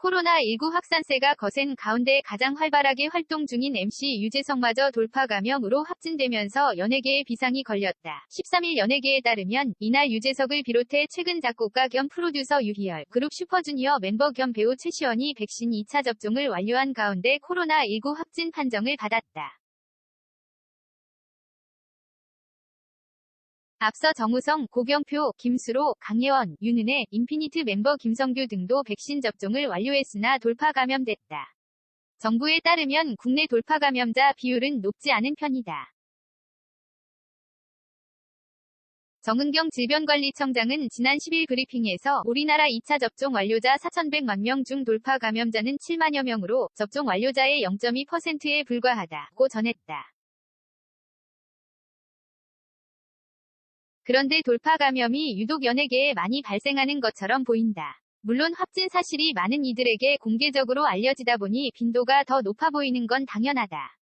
코로나19 확산세가 거센 가운데 가장 활발하게 활동 중인 MC 유재석마저 돌파 감염으로 확진되면서 연예계에 비상이 걸렸다. 13일 연예계에 따르면 이날 유재석을 비롯해 최근 작곡가 겸 프로듀서 유희열, 그룹 슈퍼주니어 멤버 겸 배우 최시원이 백신 2차 접종을 완료한 가운데 코로나19 확진 판정을 받았다. 앞서 정우성, 고경표, 김수로, 강예원, 윤은혜, 인피니트 멤버 김성규 등도 백신 접종을 완료했으나 돌파 감염됐다. 정부에 따르면 국내 돌파 감염자 비율은 높지 않은 편이다. 정은경 질병관리청장은 지난 10일 브리핑에서 우리나라 2차 접종 완료자 4,100만 명 중 돌파 감염자는 7만여 명으로 접종 완료자의 0.2%에 불과하다고 전했다. 그런데 돌파 감염이 유독 연예계에 많이 발생하는 것처럼 보인다. 물론 확진 사실이 많은 이들에게 공개적으로 알려지다 보니 빈도가 더 높아 보이는 건 당연하다.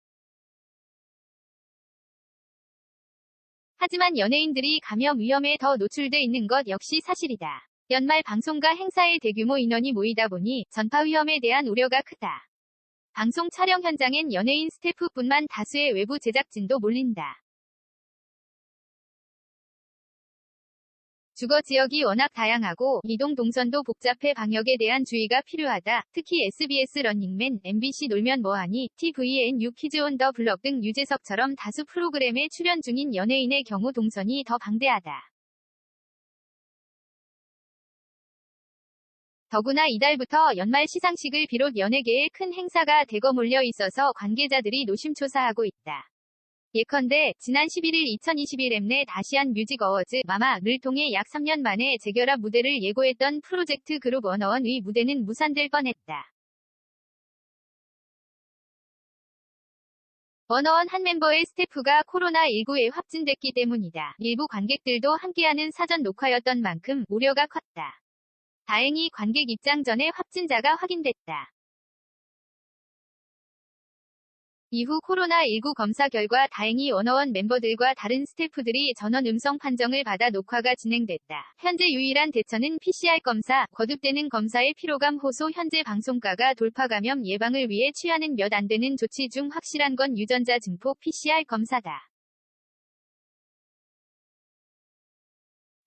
하지만 연예인들이 감염 위험에 더 노출돼 있는 것 역시 사실이다. 연말 방송과 행사에 대규모 인원이 모이다 보니 전파 위험에 대한 우려가 크다. 방송 촬영 현장엔 연예인 스태프뿐만 다수의 외부 제작진도 몰린다. 주거 지역이 워낙 다양하고 이동 동선도 복잡해 방역에 대한 주의가 필요하다. 특히 SBS 런닝맨, MBC 놀면 뭐하니, TVN 퀴즈 온 더 블럭 등 유재석처럼 다수 프로그램에 출연 중인 연예인의 경우 동선이 더 방대하다. 더구나 이달부터 연말 시상식을 비롯 연예계에 큰 행사가 대거 몰려 있어서 관계자들이 노심초사하고 있다. 예컨대 지난 11일 2021 엠넷 아시안 뮤직 어워즈 마마를 통해 약 3년 만에 재결합 무대를 예고했던 프로젝트 그룹 워너원의 무대는 무산될 뻔했다. 워너원 한 멤버의 스태프가 코로나19에 확진됐기 때문이다. 일부 관객들도 함께하는 사전 녹화였던 만큼 우려가 컸다. 다행히 관객 입장 전에 확진자가 확인됐다. 이후 코로나19 검사 결과 다행히 워너원 멤버들과 다른 스태프들이 전원 음성 판정을 받아 녹화가 진행됐다. 현재 유일한 대처는 PCR 검사, 거듭되는 검사의 피로감 호소. 현재 방송가가 돌파 감염 예방을 위해 취하는 몇 안 되는 조치 중 확실한 건 유전자 증폭 PCR 검사다.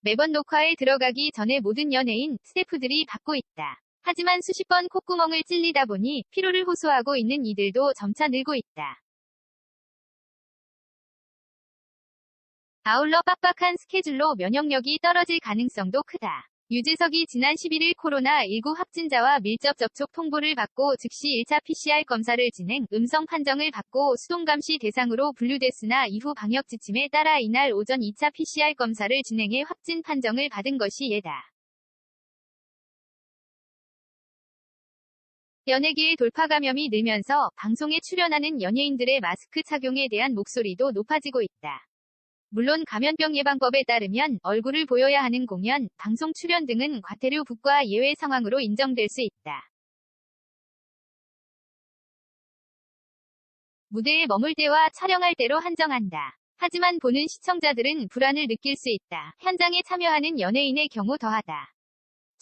매번 녹화에 들어가기 전에 모든 연예인, 스태프들이 받고 있다. 하지만 수십 번 콧구멍을 찔리다 보니 피로를 호소하고 있는 이들도 점차 늘고 있다. 아울러 빡빡한 스케줄로 면역력이 떨어질 가능성도 크다. 유재석이 지난 11일 코로나19 확진자와 밀접 접촉 통보를 받고 즉시 1차 PCR 검사를 진행, 음성 판정을 받고 수동감시 대상으로 분류됐으나 이후 방역 지침에 따라 이날 오전 2차 PCR 검사를 진행해 확진 판정을 받은 것이 예다. 연예계의 돌파 감염이 늘면서 방송에 출연하는 연예인들의 마스크 착용에 대한 목소리도 높아지고 있다. 물론 감염병 예방법에 따르면 얼굴을 보여야 하는 공연, 방송 출연 등은 과태료 부과 예외 상황으로 인정될 수 있다. 무대에 머물 때와 촬영할 때로 한정한다. 하지만 보는 시청자들은 불안을 느낄 수 있다. 현장에 참여하는 연예인의 경우 더하다.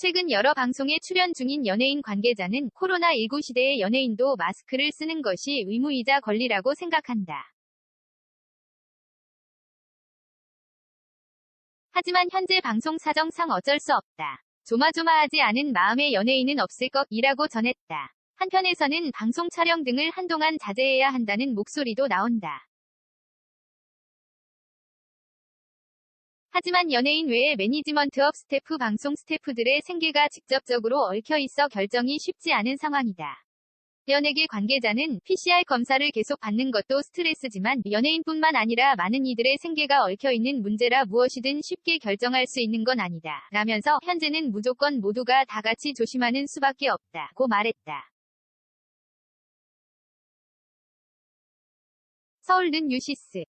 최근 여러 방송에 출연 중인 연예인 관계자는 코로나19 시대의 연예인도 마스크를 쓰는 것이 의무이자 권리라고 생각한다. 하지만 현재 방송 사정상 어쩔 수 없다. 조마조마하지 않은 마음의 연예인은 없을 것이라고 전했다. 한편에서는 방송 촬영 등을 한동안 자제해야 한다는 목소리도 나온다. 하지만 연예인 외에 매니지먼트업 스태프, 방송 스태프들의 생계가 직접적으로 얽혀 있어 결정이 쉽지 않은 상황이다. 연예계 관계자는 PCR 검사를 계속 받는 것도 스트레스지만 연예인뿐만 아니라 많은 이들의 생계가 얽혀 있는 문제라 무엇이든 쉽게 결정할 수 있는 건 아니다. 라면서 현재는 무조건 모두가 다 같이 조심하는 수밖에 없다고 말했다. 서울는 뉴시스